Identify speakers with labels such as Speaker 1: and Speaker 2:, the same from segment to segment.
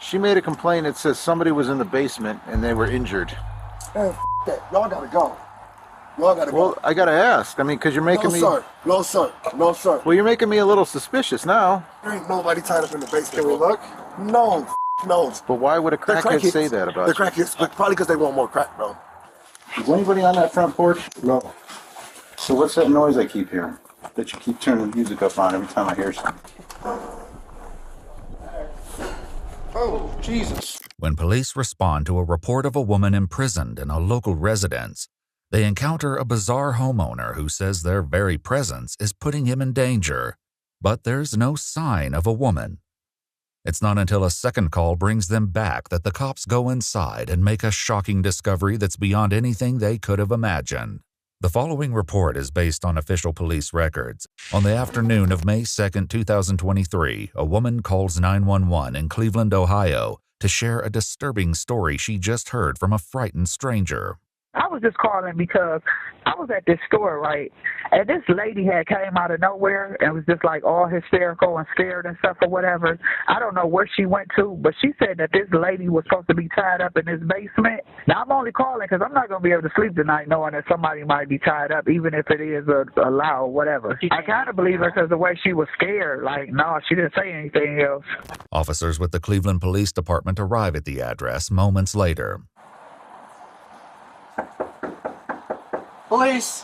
Speaker 1: She made a complaint that says somebody was in the basement and they were injured.
Speaker 2: Man, that. Y'all gotta go. Y'all gotta go.
Speaker 1: Well, I gotta ask. I mean, because you're making me...
Speaker 2: No, sir. No, sir. No, sir.
Speaker 1: Well, you're making me a little suspicious now.
Speaker 2: There ain't nobody tied up in the basement.
Speaker 3: Can we look?
Speaker 2: No, no.
Speaker 1: But why would a crackhead say that about
Speaker 2: the
Speaker 1: you?
Speaker 2: crackheads, probably because they want more crack, bro.
Speaker 1: Is anybody on that front porch?
Speaker 2: No.
Speaker 1: So what's that noise I keep hearing? That you keep turning the music up on every time I hear something? Oh, Jesus.
Speaker 4: When police respond to a report of a woman imprisoned in a local residence, they encounter a bizarre homeowner who says their very presence is putting him in danger, but there's no sign of a woman. It's not until a second call brings them back that the cops go inside and make a shocking discovery that's beyond anything they could have imagined. The following report is based on official police records. On the afternoon of May 2, 2023, a woman calls 911 in Cleveland, Ohio, to share a disturbing story she just heard from a frightened stranger.
Speaker 5: I was just calling because I was at this store, right, and this lady had came out of nowhere and was just like all hysterical and scared and stuff or whatever. I don't know where she went to, but she said that this lady was supposed to be tied up in this basement. Now, I'm only calling because I'm not going to be able to sleep tonight knowing that somebody might be tied up, even if it is a lie or whatever. I kind of believe her because the way she was scared, like, no, she didn't say anything else.
Speaker 4: Officers with the Cleveland Police Department arrive at the address moments later.
Speaker 3: Police!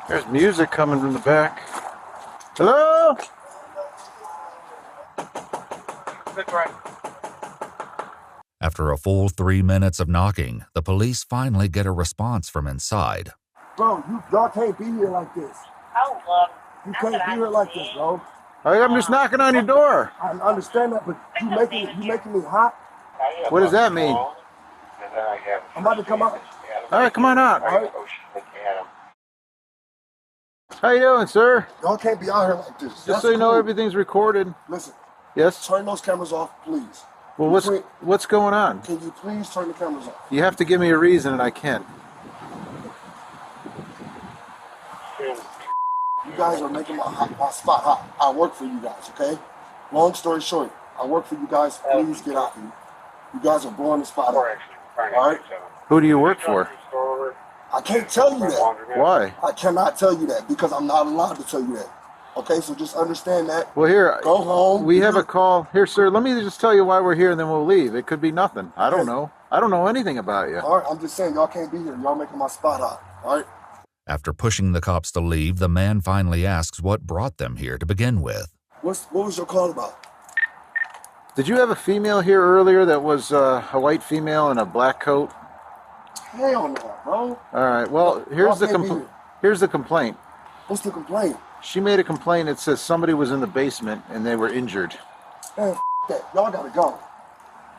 Speaker 1: There's music coming from the back. Hello?
Speaker 4: After a full 3 minutes of knocking, the police finally get a response from inside.
Speaker 2: Bro, y'all can't be here like this.
Speaker 6: Oh, look.
Speaker 2: You can't be here like this, bro.
Speaker 1: I'm just knocking on your door.
Speaker 2: I understand that, but you making me hot.
Speaker 1: What does that mean?
Speaker 2: I'm about to come out.
Speaker 1: All right, come on out.
Speaker 2: All right.
Speaker 1: How you doing, sir?
Speaker 2: Y'all can't be out here like this.
Speaker 1: Just so you know, everything's recorded.
Speaker 2: Listen,
Speaker 1: Yes?
Speaker 2: turn those cameras off, please.
Speaker 1: Well, what's going on?
Speaker 2: Can you please turn the cameras off?
Speaker 1: You have to give me a reason, and I can't.
Speaker 2: You guys are making my spot hot. I work for you guys, okay? Long story short, I work for you guys. Please get out here. You guys are blowing the spot up. All right?
Speaker 1: Who do you work for?
Speaker 2: I can't tell you that.
Speaker 1: Why?
Speaker 2: I cannot tell you that because I'm not allowed to tell you that. Okay, so just understand that.
Speaker 1: Well, here,
Speaker 2: Go home.
Speaker 1: we have a call. Here, sir, let me just tell you why we're here, and then we'll leave. It could be nothing. I don't know. I don't know anything about you.
Speaker 2: All right, I'm just saying, y'all can't be here. Y'all making my spot hot. All right?
Speaker 4: After pushing the cops to leave, the man finally asks what brought them here to begin with.
Speaker 2: What was your call about?
Speaker 1: Did you have a female here earlier that was a white female in a black coat?
Speaker 2: Hell no, bro.
Speaker 1: All right, well, here's the complaint.
Speaker 2: What's the complaint?
Speaker 1: She made a complaint that says somebody was in the basement and they were injured.
Speaker 2: Man, that. Y'all gotta go.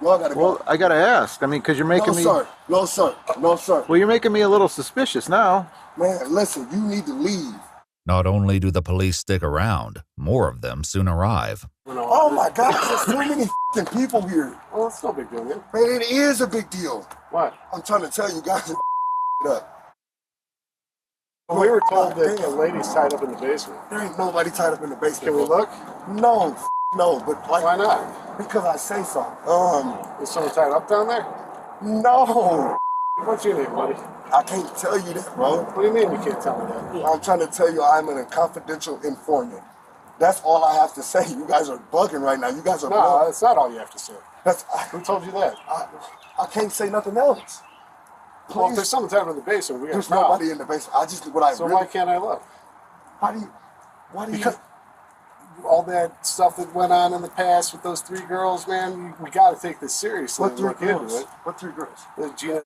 Speaker 2: Y'all gotta go.
Speaker 1: Well, I gotta ask. I mean, because you're making me...
Speaker 2: Sir. No, sir. No, sir.
Speaker 1: Well, you're making me a little suspicious now.
Speaker 2: Man, listen, you need to leave.
Speaker 4: Not only do the police stick around, more of them soon arrive.
Speaker 2: Oh my God, there's too many people here.
Speaker 3: Well, it's no big deal, man.
Speaker 2: Man, it is a big deal.
Speaker 3: What?
Speaker 2: I'm trying to tell you guys up.
Speaker 3: Well, we were told that the lady's tied up in the basement.
Speaker 2: There ain't nobody tied up in the basement.
Speaker 3: Can we look?
Speaker 2: No, no, but like,
Speaker 3: why not?
Speaker 2: Because I say so.
Speaker 3: Is someone tied up down there?
Speaker 2: No.
Speaker 3: What's your name, buddy?
Speaker 2: I can't tell you that, bro.
Speaker 3: What do you mean you can't tell me that?
Speaker 2: I'm trying to tell you I'm a confidential informant. That's all I have to say. You guys are bugging right now. You guys are
Speaker 3: No, that's not all you have to say. Who told you that?
Speaker 2: I can't say nothing else. Please.
Speaker 3: Well, if there's someone tied up in the basement, we got
Speaker 2: There's
Speaker 3: a problem.
Speaker 2: nobody in the basement.
Speaker 3: So why can't I look?
Speaker 2: Because
Speaker 3: all that stuff that went on in the past with those three girls, man, we got to take this seriously.
Speaker 2: What three
Speaker 3: and look into
Speaker 2: girls?
Speaker 3: it.
Speaker 2: What three girls?
Speaker 3: Gina,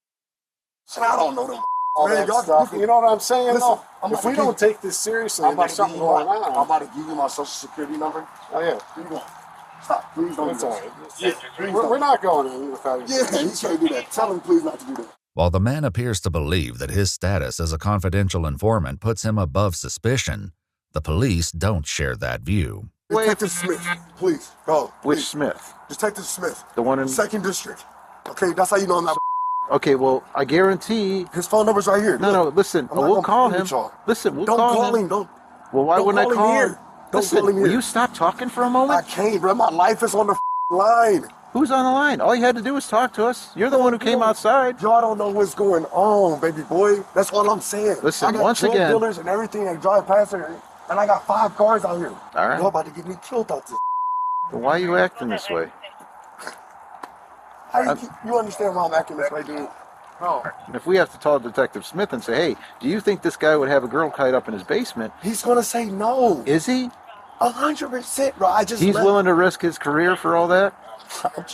Speaker 2: I don't know them.
Speaker 3: all
Speaker 2: Man,
Speaker 3: that stuff. You know what I'm saying?
Speaker 2: Listen,
Speaker 3: No.
Speaker 2: I'm
Speaker 3: If
Speaker 2: about
Speaker 3: we
Speaker 2: to
Speaker 3: don't take this seriously, and there's something going
Speaker 2: I'm
Speaker 3: on.
Speaker 2: about to give you my social security number.
Speaker 3: Oh, yeah.
Speaker 2: Here you go. Stop. Please don't
Speaker 3: That's
Speaker 2: do
Speaker 3: all
Speaker 2: that.
Speaker 3: right.
Speaker 2: Yeah, please
Speaker 3: We're
Speaker 2: don't.
Speaker 3: not going in without you.
Speaker 2: Yeah, you can't do that. Tell him please not to do that.
Speaker 4: While the man appears to believe that his status as a confidential informant puts him above suspicion, the police don't share that view.
Speaker 2: Detective Smith, please, go.
Speaker 1: Which
Speaker 2: Please.
Speaker 1: Smith?
Speaker 2: Detective Smith.
Speaker 1: The one in...
Speaker 2: Second District. Okay, that's how you know I'm not.
Speaker 1: Okay, well, I guarantee.
Speaker 2: His phone number's right here.
Speaker 1: No,
Speaker 2: Look,
Speaker 1: no, listen.
Speaker 2: I'm not
Speaker 1: We'll
Speaker 2: gonna
Speaker 1: call
Speaker 2: play
Speaker 1: him.
Speaker 2: with y'all.
Speaker 1: Listen, we'll
Speaker 2: Don't
Speaker 1: call
Speaker 2: call
Speaker 1: him.
Speaker 2: him. Don't.
Speaker 1: Well, why
Speaker 2: Don't
Speaker 1: wouldn't I
Speaker 2: call him
Speaker 1: call
Speaker 2: here.
Speaker 1: him?
Speaker 2: Don't
Speaker 1: Listen,
Speaker 2: call him
Speaker 1: will
Speaker 2: here.
Speaker 1: you stop talking for a
Speaker 2: I
Speaker 1: moment?
Speaker 2: can't, bro. My life is on the line.
Speaker 1: Who's on the line? All you had to do was talk to us. You're the one who came outside.
Speaker 2: Y'all don't know what's going on, baby boy. That's all I'm saying.
Speaker 1: Listen,
Speaker 2: I got
Speaker 1: once
Speaker 2: drug
Speaker 1: again-
Speaker 2: dealers and everything that drive past here, and I got 5 cars out here.
Speaker 1: All right.
Speaker 2: Y'all about to get me killed out this.
Speaker 1: Well, why are you acting this way?
Speaker 2: How you understand why I'm acting this way, dude? No.
Speaker 1: If we have to call Detective Smith and say, hey, do you think this guy would have a girl tied up in his basement?
Speaker 2: He's gonna say no.
Speaker 1: Is he?
Speaker 2: 100%, bro. I just
Speaker 1: He's willing to risk his career for all that?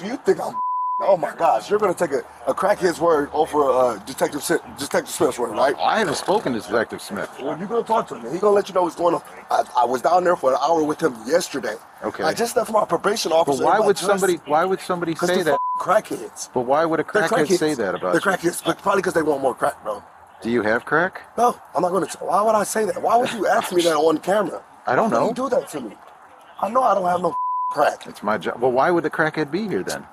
Speaker 2: You think I'm? Oh my gosh, you're gonna take a crackhead's word over Detective Smith's word, right?
Speaker 1: I haven't spoken to Detective Smith.
Speaker 2: Well, you're gonna talk to him. He's gonna let you know what's going on. I was down there for an hour with him yesterday.
Speaker 1: Okay.
Speaker 2: I just left my probation
Speaker 1: But
Speaker 2: officer.
Speaker 1: why would somebody say that?
Speaker 2: Crackheads.
Speaker 1: But why would a
Speaker 2: They're
Speaker 1: crackhead say that about
Speaker 2: They're
Speaker 1: you?
Speaker 2: crackheads, but probably because they want more crack, bro.
Speaker 1: Do you have crack?
Speaker 2: No, I'm not gonna. Why would I say that? Why would you ask me that on camera?
Speaker 1: I don't
Speaker 2: Why
Speaker 1: know.
Speaker 2: you do that to me? I know I don't have no crack.
Speaker 1: It's my job. Well, why would the crackhead be here then?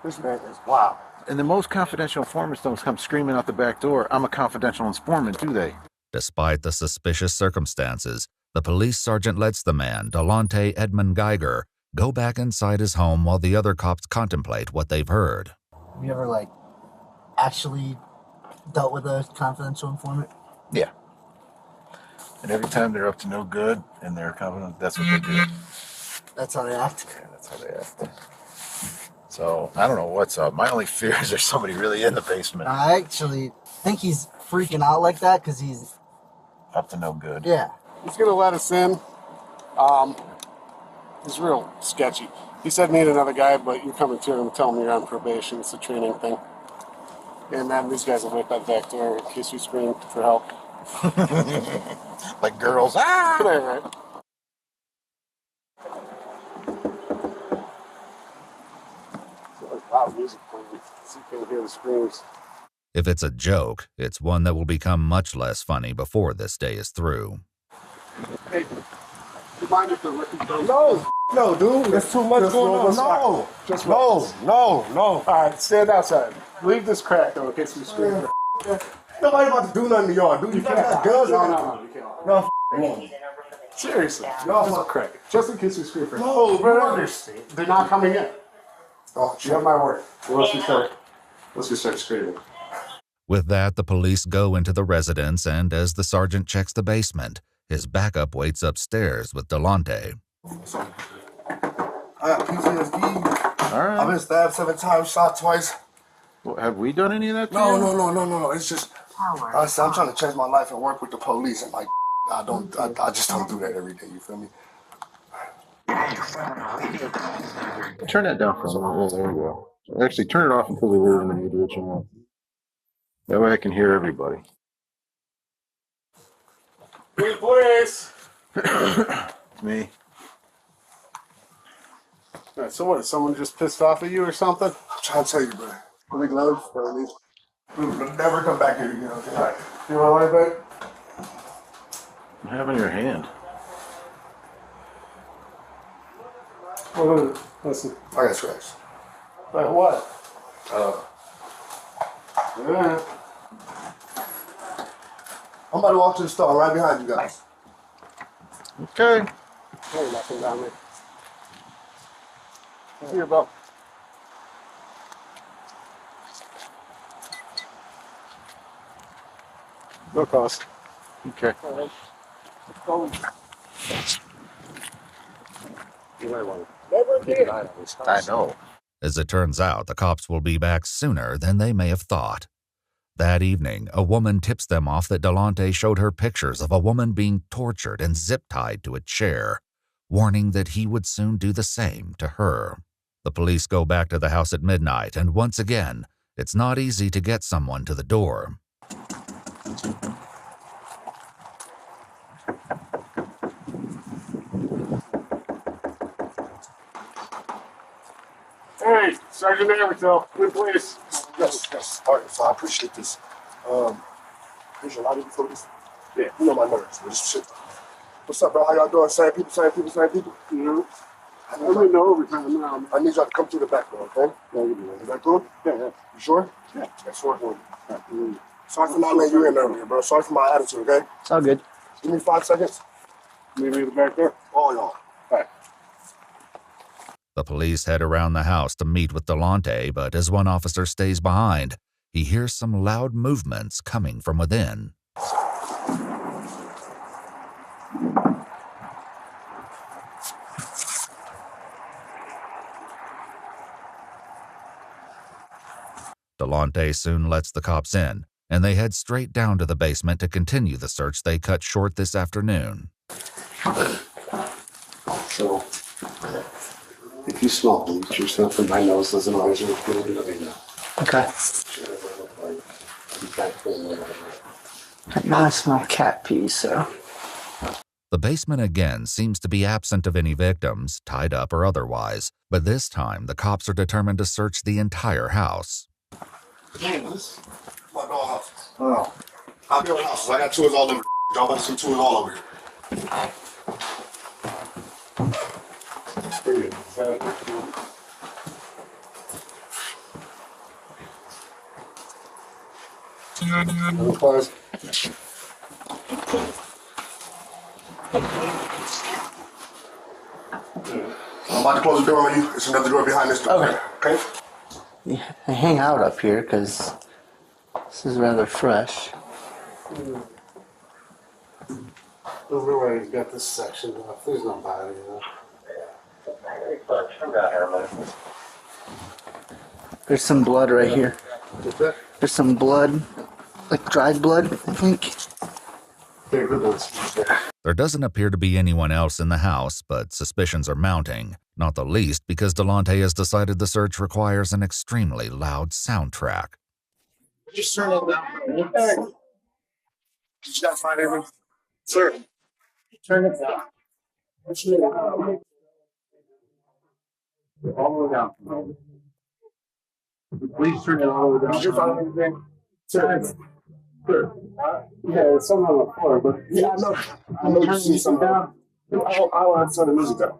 Speaker 2: This man is wow.
Speaker 1: And the most confidential informants don't come screaming out the back door, I'm a confidential informant, do they?
Speaker 4: Despite the suspicious circumstances, the police sergeant lets the man, Delonte Edmund Geiger, go back inside his home while the other cops contemplate what they've heard.
Speaker 6: Have you ever, actually dealt with a confidential informant?
Speaker 1: Yeah. And every time they're up to no good and they're confident, that's what they do.
Speaker 6: That's how they act?
Speaker 1: Yeah, that's how they act. So, I don't know what's up. My only fear is there's somebody really in the basement.
Speaker 6: I actually think he's freaking out like that because he's...
Speaker 1: Up to no good.
Speaker 6: Yeah.
Speaker 3: He's gonna let us in. He's real sketchy. He said meet another guy, but you're coming to him and tell him you're on probation. It's a training thing. And then these guys will wait by the back door in case we scream for help.
Speaker 1: Like girls. Ah!
Speaker 3: Right. Loud music playing, so you can't hear the screams.
Speaker 4: If it's a joke, it's one that will become much less funny before this day is through.
Speaker 3: Hey, do you mind if the record goes?
Speaker 2: No, dude, there's too much going on. No,
Speaker 3: Just
Speaker 2: no.
Speaker 3: All right, stand outside. Leave this crack though in case we scream.
Speaker 2: Nobody about to do nothing to y'all, dude. You got guns.
Speaker 3: No, you can't.
Speaker 2: No,
Speaker 3: Seriously,
Speaker 2: No,
Speaker 3: just crack. Just in case we scream for
Speaker 2: No,
Speaker 3: bro,
Speaker 2: bro.
Speaker 3: understand. They're not coming in.
Speaker 2: Oh,
Speaker 3: You have my word. Unless we start screaming.
Speaker 4: With that, the police go into the residence, and as the sergeant checks the basement, his backup waits upstairs with Delonte.
Speaker 2: I got PTSD.
Speaker 1: All right.
Speaker 2: I've been stabbed 7 times, shot twice.
Speaker 1: Well, have we done any of that to
Speaker 2: No,
Speaker 1: you?
Speaker 2: no. It's just, I'm trying to change my life and work with the police, and I just don't do that every day. You feel me?
Speaker 1: Turn that down for a moment. Oh, there we go. Actually, turn it off until we leave and then you do what you want. That way I can hear everybody.
Speaker 3: Good place.
Speaker 1: It's me.
Speaker 3: All right, so what? Is someone just pissed off at you or something?
Speaker 2: I'm trying to tell you, bro. Big love, bro. We'll never come back here again. Okay? All right.
Speaker 3: You want to lie back?
Speaker 1: What happened to your hand?
Speaker 3: Hold on. Listen.
Speaker 2: I got scratched.
Speaker 3: Like what? Yeah.
Speaker 2: I'm about to walk to the store right behind you guys.
Speaker 1: Okay.
Speaker 3: Ain't nothing down there. Here, bro. No cost.
Speaker 1: Okay.
Speaker 3: You might want to never keep an eye on this house.
Speaker 1: I know.
Speaker 4: As it turns out, the cops will be back sooner than they may have thought. That evening, a woman tips them off that Delonte showed her pictures of a woman being tortured and zip-tied to a chair, warning that he would soon do the same to her. The police go back to the house at midnight, and once again, it's not easy to get someone to the door.
Speaker 3: Hey, Sergeant Everton, good place.
Speaker 2: Yes. All right, so I appreciate this. There's a lot of before this. Yeah, you know my nerves. This shit. What's up, bro? How y'all doing? Same people.
Speaker 3: Mm-hmm. I'm in overtime now.
Speaker 2: I need y'all to come through the back door, okay? Yeah, you do that. Is that cool? Yeah. You sure? Yeah. That's what I want. Sorry for not letting you in earlier, bro. Sorry for my attitude, okay?
Speaker 6: It's all good.
Speaker 2: Give me 5 seconds.
Speaker 3: Maybe in the back door.
Speaker 2: All y'all.
Speaker 3: All right.
Speaker 4: The police head around the house to meet with Delonte, but as one officer stays behind, he hears some loud movements coming from within. Delonte soon lets the cops in, and they head straight down to the basement to continue the search they cut short this afternoon.
Speaker 3: So, if you smell bleach or something, my nose doesn't always look good.
Speaker 6: Okay. Now I smell cat pee, so.
Speaker 4: The basement again seems to be absent of any victims, tied up or otherwise, but this time the cops are determined to search the entire house.
Speaker 2: Damn, this is my doghouse. Oh. I'll build houses. I got tours all over. Y'all got some tours all over here.
Speaker 3: Pretty good.
Speaker 2: Close. I'm about to close the door on you. There's another door behind this door. Okay?
Speaker 6: Yeah, I hang out up here because this is rather fresh.
Speaker 3: Over where he's got this section off. There's no body, you know.
Speaker 6: There's some blood right here.
Speaker 3: Is that?
Speaker 6: There's some blood, like dried blood, I think.
Speaker 3: They're good ones.
Speaker 4: There doesn't appear to be anyone else in the house, but suspicions are mounting, not the least because Delonte has decided the search requires an extremely loud soundtrack.
Speaker 2: Just turn it down. Hey. Did you guys find anything? Sir. Turn it down.
Speaker 1: All the way down. Please turn it all the way down.
Speaker 2: Did you find anything? Sir.
Speaker 1: Sure.
Speaker 3: Yeah, it's something on the floor, but
Speaker 2: Yeah, I know you see something. I want to turn the music down.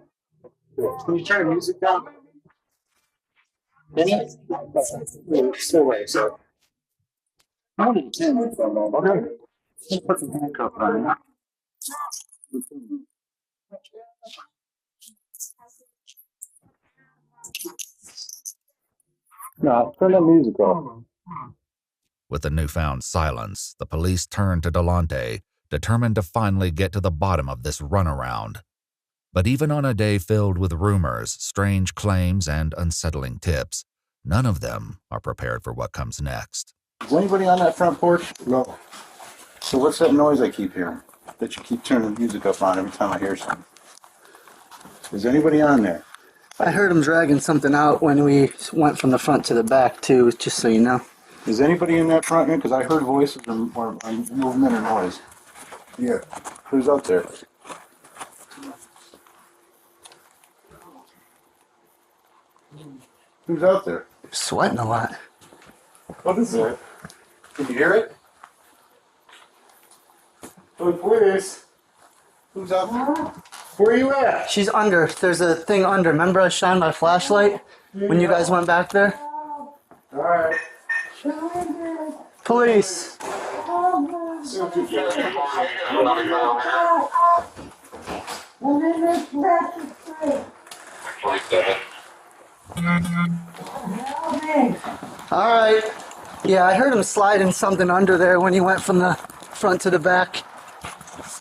Speaker 3: can you turn the music down? Still away, so.
Speaker 1: Okay. Put the handcuff on. No, turn the music off.
Speaker 4: With the newfound silence, the police turn to Delonte, determined to finally get to the bottom of this runaround. But even on a day filled with rumors, strange claims, and unsettling tips, none of them are prepared for what comes next.
Speaker 7: Is anybody on that front porch?
Speaker 2: No.
Speaker 7: So what's that noise I keep hearing? That you keep turning the music up on every time I hear something? Is anybody on there?
Speaker 6: I heard him dragging something out when we went from the front to the back, too, just so you know.
Speaker 7: Is anybody in that front end? Because I heard voices or movement or noise.
Speaker 2: Yeah.
Speaker 7: Who's up there? Who's out there?
Speaker 6: Sweating a lot.
Speaker 3: What is it? Can you hear it? Oh, please.
Speaker 7: Who's out there?
Speaker 3: Where are you at?
Speaker 6: She's under. There's a thing under. Remember I shined my flashlight when you guys went back there?
Speaker 3: Alright.
Speaker 6: Police. Alright. Yeah, I heard him sliding something under there when he went from the front to the back.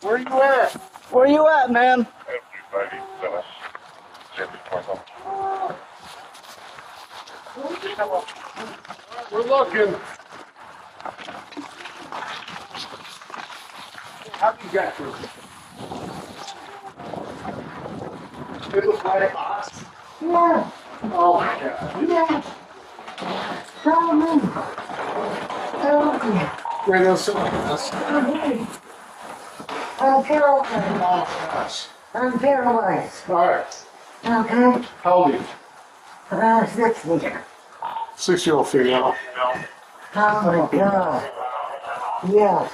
Speaker 3: Where are you at?
Speaker 6: Where you at, man?
Speaker 3: We're looking. How you got this? It looks like a box.
Speaker 8: Yeah,
Speaker 3: Oh my god.
Speaker 8: yeah. Tell me. Tell me.
Speaker 3: Bring those us.
Speaker 8: Tell me. I'm paralyzed. I'm paralyzed.
Speaker 3: Alright.
Speaker 8: Okay?
Speaker 3: How old are you?
Speaker 8: 60.
Speaker 3: 6-year-old female.
Speaker 8: Oh my God. Yes.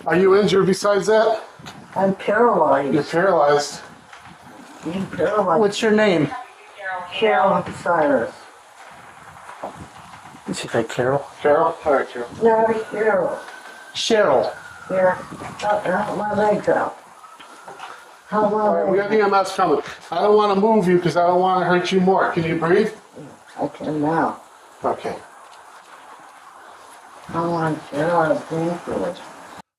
Speaker 3: Are you injured besides that?
Speaker 8: I'm
Speaker 3: You're
Speaker 8: paralyzed.
Speaker 3: paralyzed.
Speaker 8: I'm paralyzed.
Speaker 6: What's your name?
Speaker 8: Carol Cyrus.
Speaker 6: Did she say Carol?
Speaker 3: Carol? All right, Carol.
Speaker 8: No, Carol.
Speaker 6: Cheryl.
Speaker 8: Yeah. Help my legs out. Help
Speaker 3: All
Speaker 8: my
Speaker 3: right, we
Speaker 8: legs
Speaker 3: got EMS coming. I don't want to move you because I don't want to hurt you more. Can you breathe?
Speaker 8: I can now.
Speaker 3: Okay.
Speaker 8: I want to get out of pain.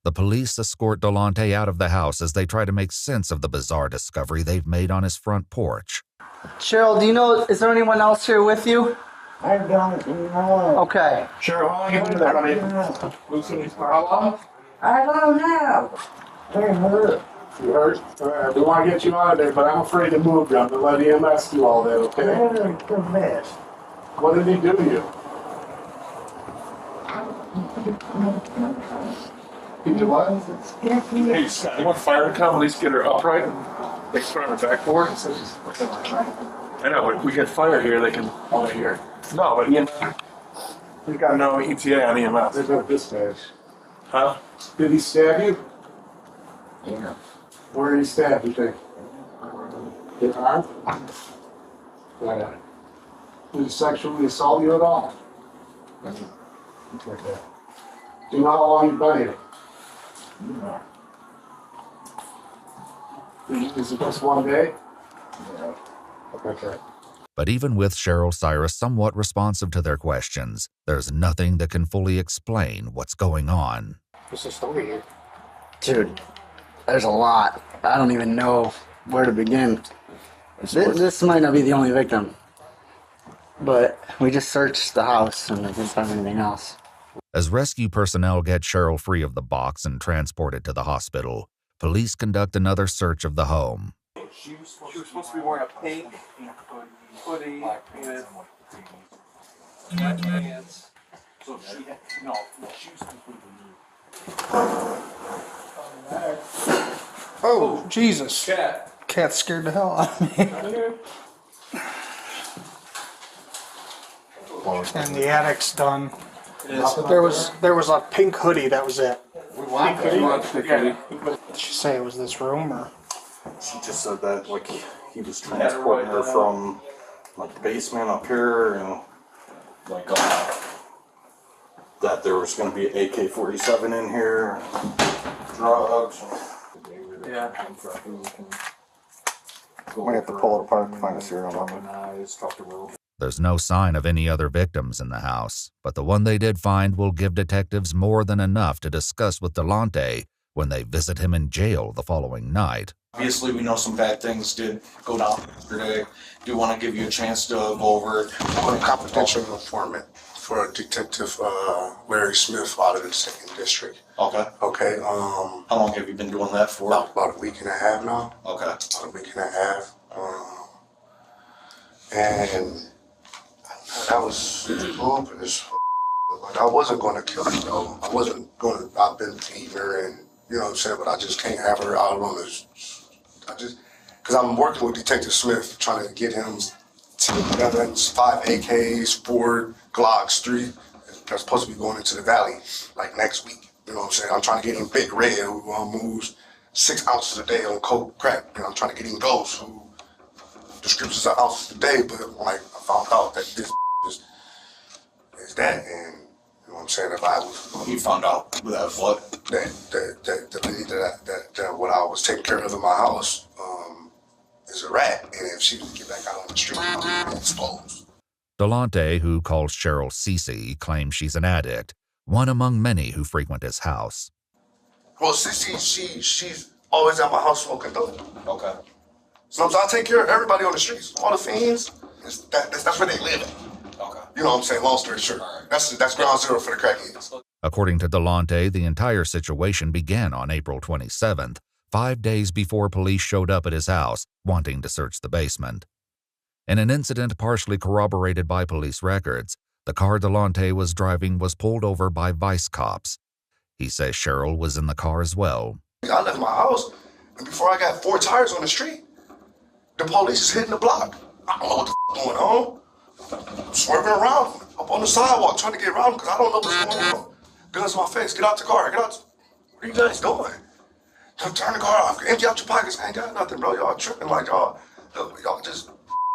Speaker 4: The police escort Delonte out of the house as they try to make sense of the bizarre discovery they've made on his front porch.
Speaker 6: Cheryl, do you know, is there anyone else here with you?
Speaker 8: I don't know.
Speaker 6: Okay.
Speaker 9: Sure, how long you been there, honey? How long?
Speaker 8: I don't know. They hurt.
Speaker 3: You hurt? All right, we want to get you out of there, but I'm afraid to move you. I'm going to let EMS do all that, okay?
Speaker 8: They're the best.
Speaker 3: What did he do to you? He did what?
Speaker 9: Hey, Scott, you want fire to come? At least get her upright and they can put her on the backboard. I know, but if we get fire here, they can only hear. No, but he's got no ETA on EMS.
Speaker 3: There's no dispatch.
Speaker 9: Huh?
Speaker 3: Did he stab you?
Speaker 8: Yeah.
Speaker 3: Where did he stab you, think? His arm? Right on. Did he sexually assault you at all? Do you know how long you've been here? Is it just one day?
Speaker 8: Yeah.
Speaker 3: Okay.
Speaker 4: But even with Cheryl Cyrus somewhat responsive to their questions, there's nothing that can fully explain what's going on.
Speaker 3: What's the story here?
Speaker 6: Dude, there's a lot. I don't even know where to begin. This might not be the only victim. But we just searched the house and we didn't find anything else.
Speaker 4: As rescue personnel get Cheryl free of the box and transported to the hospital, police conduct another search of the home.
Speaker 9: She was supposed to be wearing a pink hoodie with pants. So she had, no, she was completely nude.
Speaker 10: Oh, Jesus.
Speaker 9: Cat.
Speaker 10: Cat scared the hell out of me. And the attic's done. But there was a pink hoodie, that was it. Did she say it was this room or?
Speaker 11: She just said that like he was transporting her from like the basement up here, like that there was going to be an AK-47 in here, drugs.
Speaker 9: Yeah.
Speaker 1: Might have to pull it apart to find a serial number.
Speaker 4: There's no sign of any other victims in the house, but the one they did find will give detectives more than enough to discuss with Delonte when they visit him in jail the following night.
Speaker 11: Obviously, we know some bad things did go down yesterday. Do want to give you a chance to go over it.
Speaker 2: I'm a confidential informant for Detective Larry Smith out of the 2nd District.
Speaker 11: Okay.
Speaker 2: Okay.
Speaker 11: How long have you been doing that for?
Speaker 2: About a week and a half now.
Speaker 11: Okay.
Speaker 2: About a week and a half. And that was hopeless. Like, I wasn't going to kill her, though. I wasn't going to. I've been beating her, and you know what I'm saying. But I just can't have her out on this. Because I'm working with Detective Smith, trying to get him to 5 AKs, 4 Glocks, 3. That's supposed to be going into the valley like next week. You know what I'm saying? I'm trying to get him Big Red, who moves 6 ounces a day on coke crack. You know, I'm trying to get him Ghost, who descriptions are ounces a day, but like I found out that this is that, and you know what I'm saying. If I was,
Speaker 11: You found out that what?
Speaker 2: that the lady that what I was taking care of in my house is a rat, and if she was to get back out on the street, I would be exposed.
Speaker 4: Delonte, who calls Cheryl Cece, claims she's an addict, one among many who frequent his house.
Speaker 2: Well, she's always at my house smoking dope.
Speaker 11: Okay.
Speaker 2: Sometimes I take care of everybody on the streets, all the fiends. That's where they live at.
Speaker 11: Okay.
Speaker 2: You know what I'm saying? Long story short, that's ground zero for the crackheads.
Speaker 4: According to Delonte, the entire situation began on April 27th, 5 days before police showed up at his house, wanting to search the basement. In an incident partially corroborated by police records, the car Delonte was driving was pulled over by vice cops. He says Cheryl was in the car as well.
Speaker 2: I left my house, and before I got 4 tires on the street, the police is hitting the block. I don't know what the going on. I'm swerving around, up on the sidewalk, trying to get around because I don't know what's going on. Guns in my face, get out the car, get out. What are you guys doing? Turn the car off, empty out your pockets. I ain't got nothing, bro. Y'all tripping like y'all. y'all just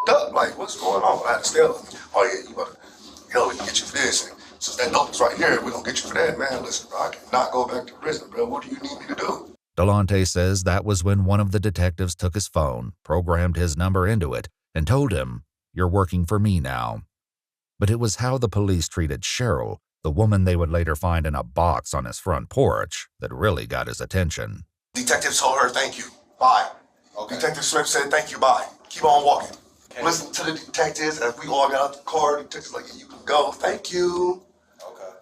Speaker 2: up. Like, what's going on? I had to stare at me. Oh, yeah, you better, we can get you for this. And since that dope is right here, we're going to get you for that, man. Listen, bro, I cannot go back to prison, bro. What do you need me to do?
Speaker 4: Delonte says that was when one of the detectives took his phone, programmed his number into it, and told him, "You're working for me now." But it was how the police treated Cheryl, the woman they would later find in a box on his front porch, that really got his attention.
Speaker 2: Detective told her, thank you, bye. Okay. Detective Smith said, thank you, bye. Keep on walking. Okay. Listen to the detectives as we all got out the car. The detective's like, yeah, you can go. Thank you. Okay.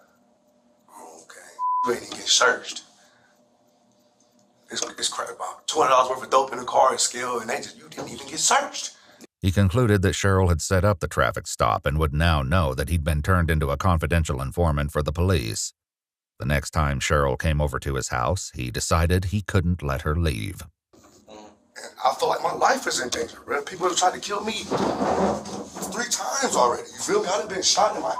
Speaker 2: You ain't even get searched. It's crap about $200 worth of dope in the car and scale, and you didn't even get searched.
Speaker 4: He concluded that Cheryl had set up the traffic stop and would now know that he'd been turned into a confidential informant for the police. The next time Cheryl came over to his house, he decided he couldn't let her leave.
Speaker 2: And I feel like my life is in danger, bro. People have tried to kill me 3 times already. You feel me? I done been shot in my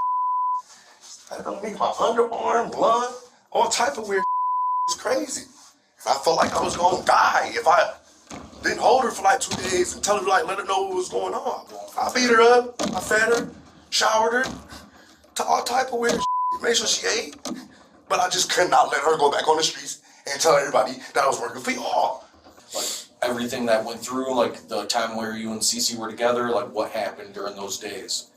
Speaker 2: I done leave my underarm, blood, all type of weird. It's crazy. I felt like I was gonna die if I didn't hold her for like 2 days and tell her, like, let her know what was going on. I beat her up, I fed her, showered her, all type of weird made sure she ate. But I just could not let her go back on the streets and tell everybody that I was working for y'all.
Speaker 12: Like, everything that went through, like the time where you and Cece were together, like what happened during those days?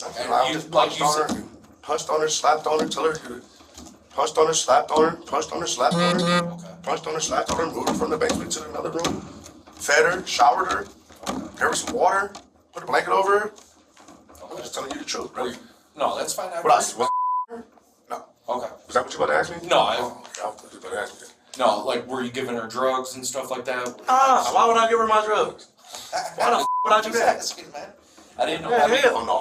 Speaker 2: I just punched on her, slapped on her, till her punched on her, slapped on her, punched on her, slapped on her, punched on her, slapped on her, moved her from the basement to another room, fed her, showered her, gave her some water, put a blanket over her. I'm just telling you the truth, bro.
Speaker 12: No, that's fine.
Speaker 2: What else? No.
Speaker 12: Okay.
Speaker 2: Is that what you about to ask me?
Speaker 12: No,
Speaker 2: I thought you about to ask me.
Speaker 12: No, like, were you giving her drugs and stuff like that?
Speaker 2: Why would I give her my drugs? Why the would I do that?
Speaker 12: I didn't know.
Speaker 2: Yeah, hell no.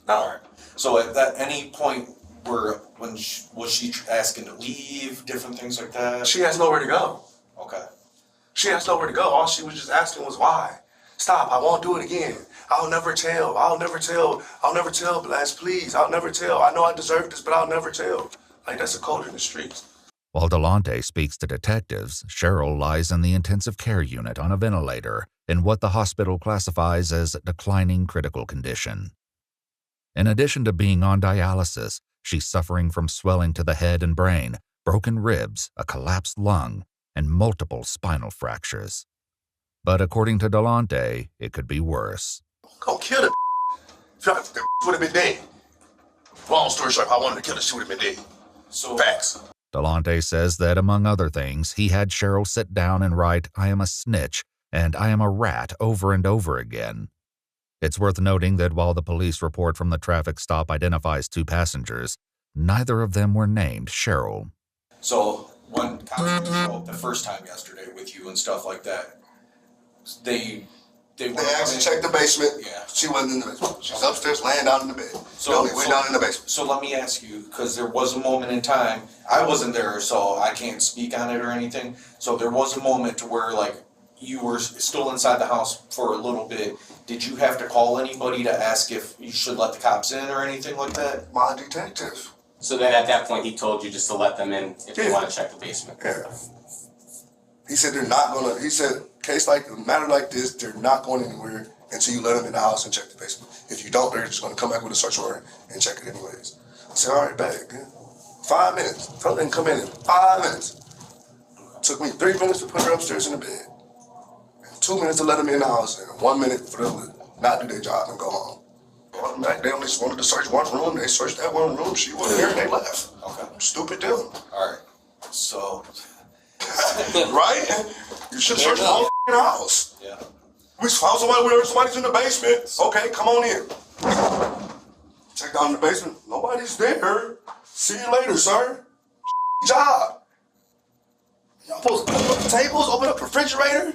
Speaker 12: No. All right. So at any point, was she asking to leave, different things like that?
Speaker 2: She has nowhere to go.
Speaker 12: Okay.
Speaker 2: She has nowhere to go. All she was just asking was why. Stop, I won't do it again. I'll never tell, Blast, please. I'll never tell. I know I deserve this, but I'll never tell. Like, that's a culture in the streets.
Speaker 4: While Delonte speaks to detectives, Cheryl lies in the intensive care unit on a ventilator in what the hospital classifies as declining critical condition. In addition to being on dialysis, she's suffering from swelling to the head and brain, broken ribs, a collapsed lung, and multiple spinal fractures. But according to Delonte, it could be worse.
Speaker 2: Go kill the the would have been dead. Long story short, if I wanted to kill her, she would have been dead. So facts.
Speaker 4: Delonte says that, among other things, he had Cheryl sit down and write, "I am a snitch," and "I am a rat" over and over again. It's worth noting that while the police report from the traffic stop identifies 2 passengers, neither of them were named Cheryl.
Speaker 12: So when cops show up the first time yesterday with you and stuff like that, they
Speaker 2: actually checked the basement.
Speaker 12: Yeah.
Speaker 2: She wasn't in the basement. She was upstairs laying down in the bed. So they went down in the basement.
Speaker 12: So let me ask you, because there was a moment in time, I wasn't there, so I can't speak on it or anything. So there was a moment to where, like, you were still inside the house for a little bit. Did you have to call anybody to ask if you should let the cops in or anything like that?
Speaker 2: My detective.
Speaker 13: So then at that point, he told you just to let them in if they want to check the basement.
Speaker 2: Yeah. He said they're not gonna. He said a matter like this, they're not going anywhere until you let them in the house and check the basement. If you don't, they're just gonna come back with a search warrant and check it anyways. I said, all right, bag. 5 minutes. Tell them to come in 5 minutes. Took me 3 minutes to put her upstairs in the bed. 2 minutes to let them in the house, and 1 minute for them to not do their job and go home. They only wanted to search one room. They searched that one room. She wasn't there and they left.
Speaker 12: Okay.
Speaker 2: Stupid them.
Speaker 12: All right. So.
Speaker 2: Right? You should search the whole house.
Speaker 12: Yeah.
Speaker 2: We found somebody's in the basement. Okay, come on in. Check down in the basement. Nobody's there. See you later, sir. Job. Y'all supposed to open up the tables, open up the refrigerator?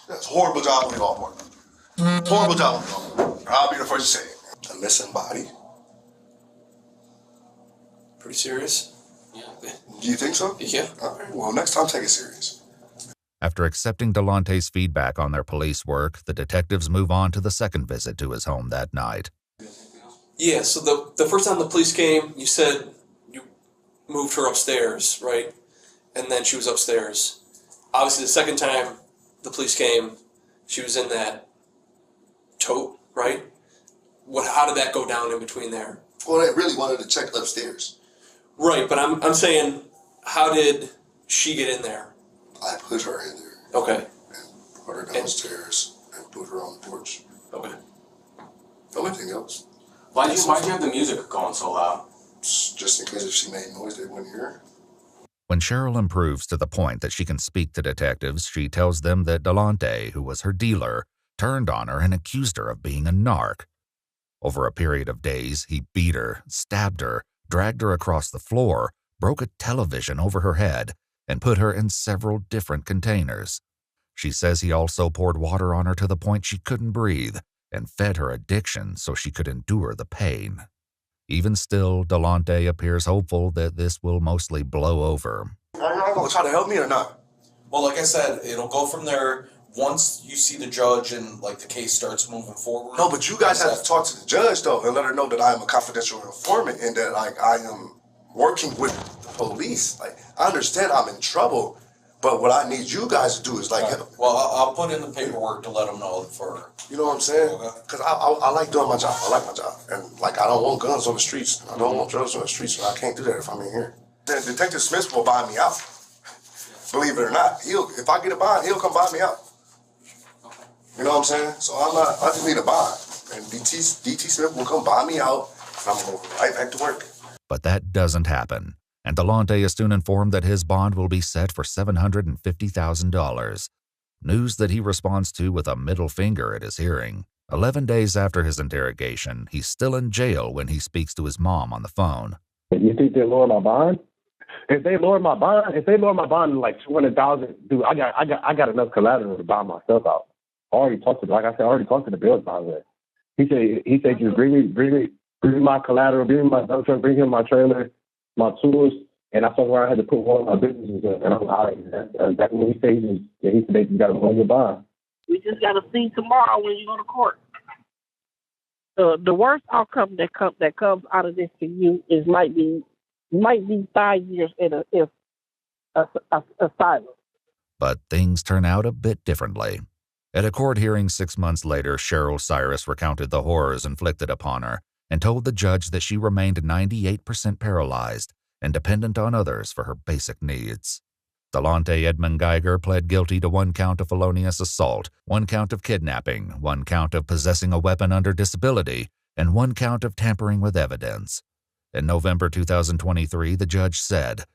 Speaker 2: That's a horrible job on the law part. Horrible job on the law part. I'll be the first to say it. A missing body.
Speaker 14: Pretty serious. Yeah.
Speaker 2: Do you think so?
Speaker 14: Yeah.
Speaker 2: All right. Well, next time, take it serious.
Speaker 4: After accepting Delonte's feedback on their police work, the detectives move on to the second visit to his home that night.
Speaker 14: Yeah, so the first time the police came, you said you moved her upstairs, right? And then she was upstairs. Obviously, the second time, the police came, she was in that tote, right? How did that go down in between there?
Speaker 2: Well, they really wanted to check upstairs.
Speaker 14: Right, but I'm saying, how did she get in there?
Speaker 2: I put her in there.
Speaker 14: Okay.
Speaker 2: And brought her downstairs and put her on the porch.
Speaker 14: Okay.
Speaker 2: No anything else.
Speaker 13: Why'd you have the music going so loud?
Speaker 2: Just in case if she made noise, they wouldn't hear her.
Speaker 4: When Cheryl improves to the point that she can speak to detectives, she tells them that Delonte, who was her dealer, turned on her and accused her of being a narc. Over a period of days, he beat her, stabbed her, dragged her across the floor, broke a television over her head, and put her in several different containers. She says he also poured water on her to the point she couldn't breathe and fed her addiction so she could endure the pain. Even still, Delonte appears hopeful that this will mostly blow over.
Speaker 2: Are you not going to try to help me or not?
Speaker 12: Well, like I said, it'll go from there once you see the judge and like the case starts moving forward.
Speaker 2: No, but you guys have to talk to the judge though and let her know that I am a confidential informant and that like I am working with the police. Like I understand I'm in trouble, but what I need you guys to do is like.
Speaker 12: Right. Well, I'll put in the paperwork to let them know for.
Speaker 2: You know what I'm saying? Because I like doing my job. I like my job, and like I don't want guns on the streets. And I don't want drugs on the streets, and I can't do that if I'm in here. Then Detective Smith will buy me out. Believe it or not, if I get a bond, he'll come buy me out. You know what I'm saying? So I just need a bond. And DT Smith will come buy me out, and I'm going to go right back to work.
Speaker 4: But that doesn't happen, and Delonte is soon informed that his bond will be set for $750,000. News that he responds to with a middle finger at his hearing. 11 days after his interrogation, he's still in jail when he speaks to his mom on the phone.
Speaker 15: You think they'll lower my bond? If they lower my bond to like $200,000, dude, I got enough collateral to buy myself out. I already talked to the bills about it. He said just bring me my collateral, bring me my dump truck, bring him my trailer, my tools, and I told him I had to put one of my businesses in, and I'm out. That's when he said they just got to lower your bond.
Speaker 8: We just got to see tomorrow when you go to court. The worst outcome that comes out of this for you is might be 5 years in asylum.
Speaker 4: But things turn out a bit differently. At a court hearing 6 months later, Cheryl Cyrus recounted the horrors inflicted upon her and told the judge that she remained 98% paralyzed and dependent on others for her basic needs. Delonte Edmund Geiger pled guilty to 1 count of felonious assault, 1 count of kidnapping, 1 count of possessing a weapon under disability, and 1 count of tampering with evidence. In November 2023, the judge said,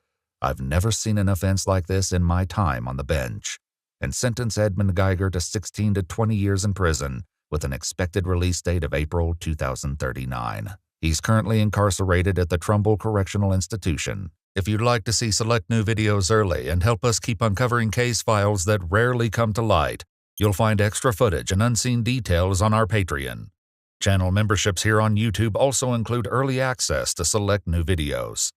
Speaker 4: "I've never seen an offense like this in my time on the bench," and sentenced Edmund Geiger to 16 to 20 years in prison with an expected release date of April 2039. He's currently incarcerated at the Trumbull Correctional Institution. If you'd like to see select new videos early and help us keep uncovering case files that rarely come to light, you'll find extra footage and unseen details on our Patreon. Channel memberships here on YouTube also include early access to select new videos.